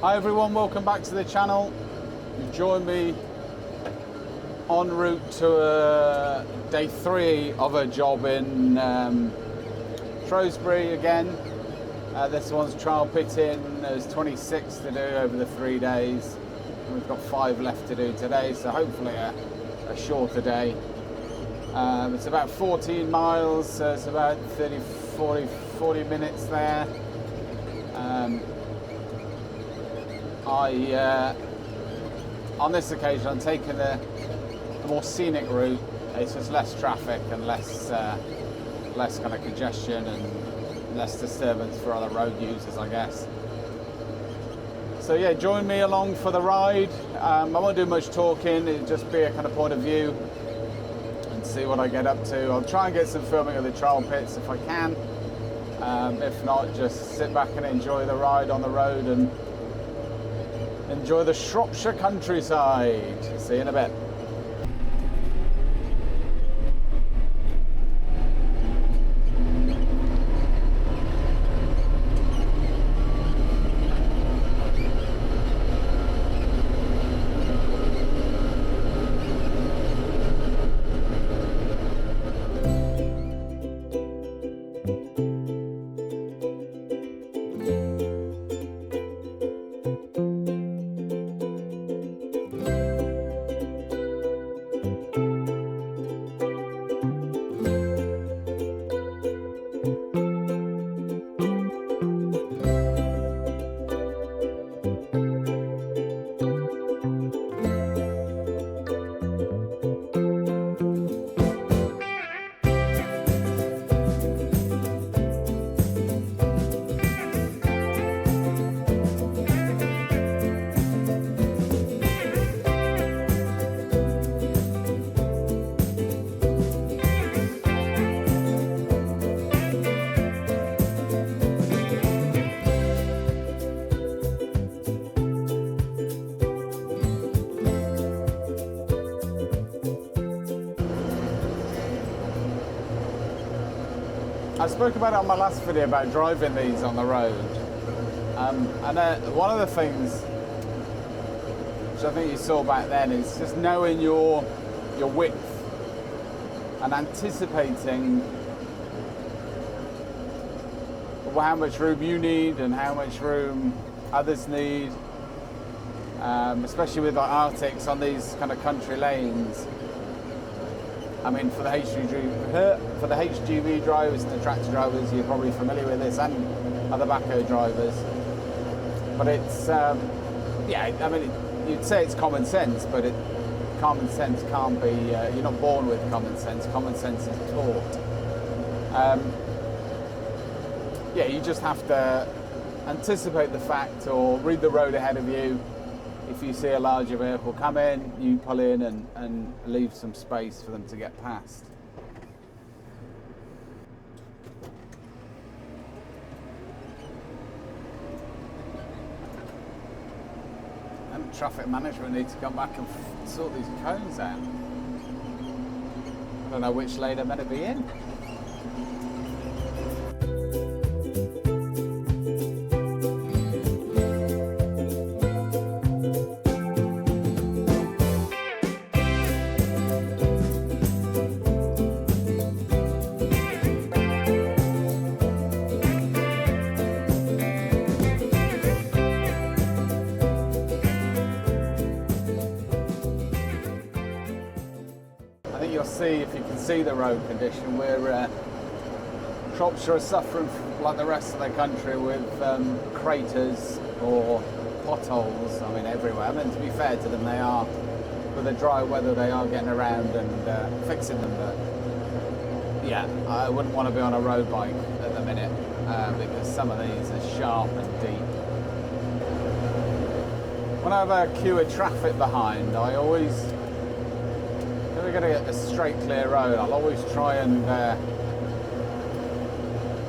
Hi everyone, welcome back to the channel. You join me en route to day 3 of a job in Shrewsbury again. This one's trial pitting. There's 26 to do over the 3 days. We've got 5 left to do today, so hopefully a shorter day. It's about 14 miles, so it's about 40 minutes there. On this occasion, I'm taking the more scenic route. It's just less traffic and less kind of congestion and less disturbance for other road users, I guess. So yeah, join me along for the ride. I won't do much talking. It'll just be a kind of point of view and see what I get up to. I'll try and get some filming of the trial pits if I can. If not, just sit back and enjoy the ride on the road and enjoy the Shropshire countryside. See you in a bit. I spoke about it on my last video about driving these on the road, and one of the things which I think you saw back then is just knowing your width and anticipating how much room you need and how much room others need, especially with like Arctics on these kind of country lanes. I mean, for the HGV drivers and the tractor drivers, you're probably familiar with this, and other backhoe drivers. But it's, yeah, I mean, you'd say it's common sense, but common sense can't be, you're not born with common sense. Common sense is taught. Yeah, you just have to anticipate the fact or read the road ahead of you. If you see a larger vehicle come in, you pull in and leave some space for them to get past. And traffic management need to come back and sort these cones out. I don't know which lane I'm meant to be in. You'll see, if you can see the road condition, we're Shropshire is suffering like the rest of the country with craters or potholes. I mean, everywhere. I mean, to be fair to them, they are, with the dry weather, they are getting around and fixing them. But yeah, I wouldn't want to be on a road bike at the minute because some of these are sharp and deep. When I have a queue of traffic behind, I always, if we're going to get a straight clear road, I'll always try and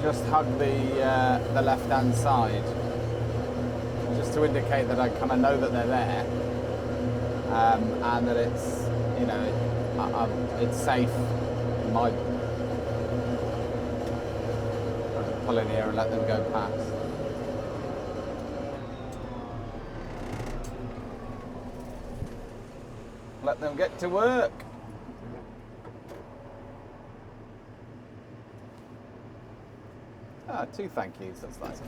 just hug the left hand side, just to indicate that I kind of know that they're there, and that it's, you know, it's safe. My pull in here and let them go past. let them get to work. Ah, 2 thank yous, that's nice.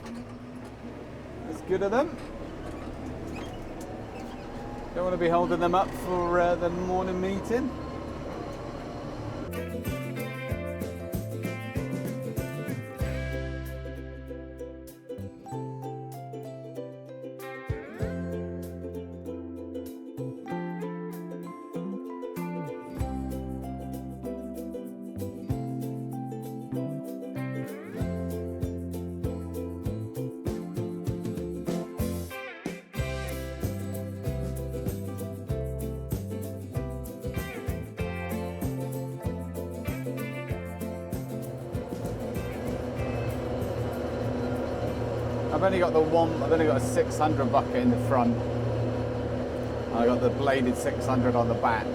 That's good of them. Don't want to be holding them up for the morning meeting. I've only got a 600 bucket in the front. I got the bladed 600 on the back.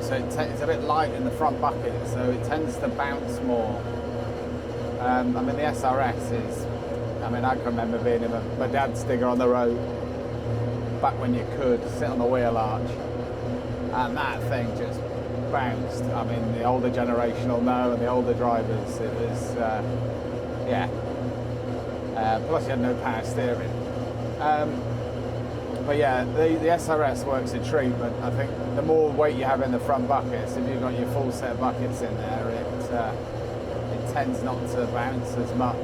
So it's a bit light in the front bucket, so it tends to bounce more. I mean, the SRS is, I mean, I can remember being in my dad's digger on the road back when you could sit on the wheel arch, and that thing just bounced. I mean, the older generation will know, and the older drivers, it was, yeah. Plus you had no power steering. But yeah, the SRS works a treat, but I think the more weight you have in the front buckets, if you've got your full set of buckets in there, it tends not to bounce as much.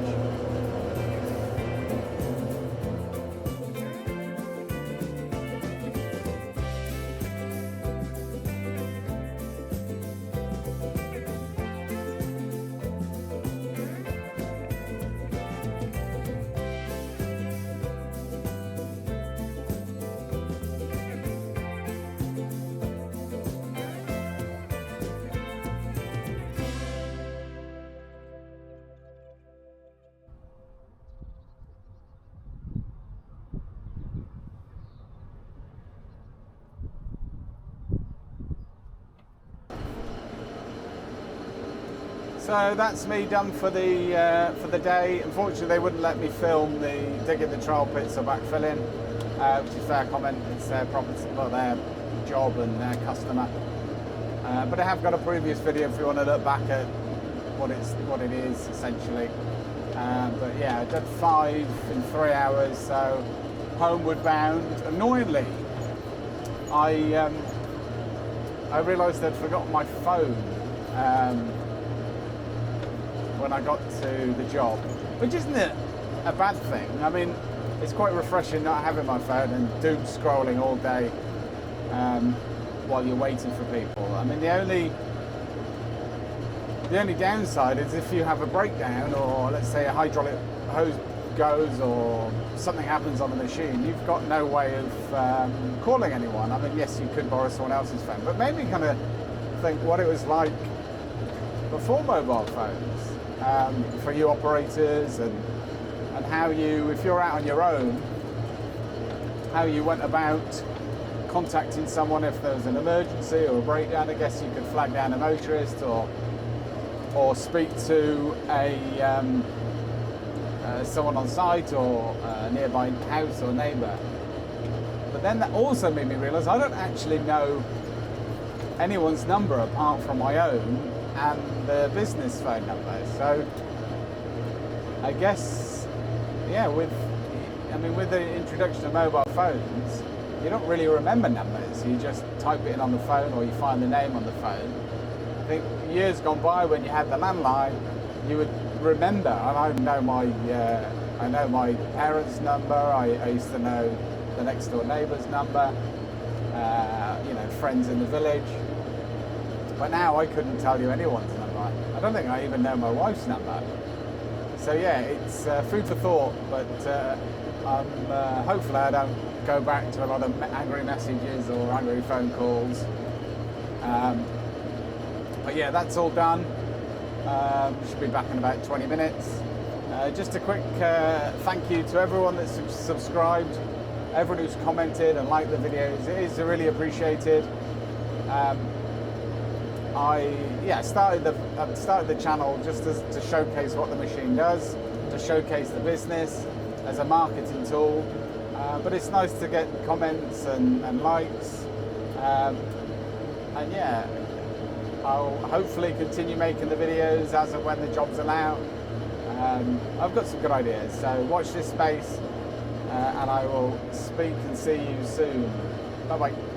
So that's me done for the day. Unfortunately, they wouldn't let me film the digging the trial pits or backfilling, which is their comment. It's their property, well, their job and their customer. But I have got a previous video if you want to look back at what it is essentially. But yeah, I did 5 in 3 hours, so homeward bound. Annoyingly, I realised I'd forgotten my phone. When I got to the job, which isn't a bad thing. I mean, it's quite refreshing not having my phone and doom scrolling all day while you're waiting for people. I mean, the only downside is if you have a breakdown, or let's say a hydraulic hose goes or something happens on the machine, you've got no way of calling anyone. I mean, yes, you could borrow someone else's phone, but maybe kind of think what it was like before mobile phones. For you operators, and how you, if you're out on your own, how you went about contacting someone if there was an emergency or a breakdown. I guess you could flag down a motorist or speak to someone on site or a nearby house or neighbour. But then that also made me realise I don't actually know anyone's number apart from my own and the business phone number. So I guess, yeah, with the introduction of mobile phones, you don't really remember numbers. You just type it in on the phone, or you find the name on the phone. I think years gone by, when you had the landline, you would remember. And I know my parents' number. I used to know the next door neighbour's number. Friends in the village. But now I couldn't tell you anyone's number. I don't think I even know my wife's number. So yeah, it's food for thought, but hopefully I don't go back to a lot of angry messages or angry phone calls. But yeah, that's all done. Should be back in about 20 minutes. Just a quick thank you to everyone that's subscribed, everyone who's commented and liked the videos. It is really appreciated. I started the channel just to showcase what the machine does, to showcase the business as a marketing tool. But it's nice to get comments and likes. And yeah, I'll hopefully continue making the videos as of when the jobs allow. I've got some good ideas, so watch this space, and I will speak and see you soon. Bye bye.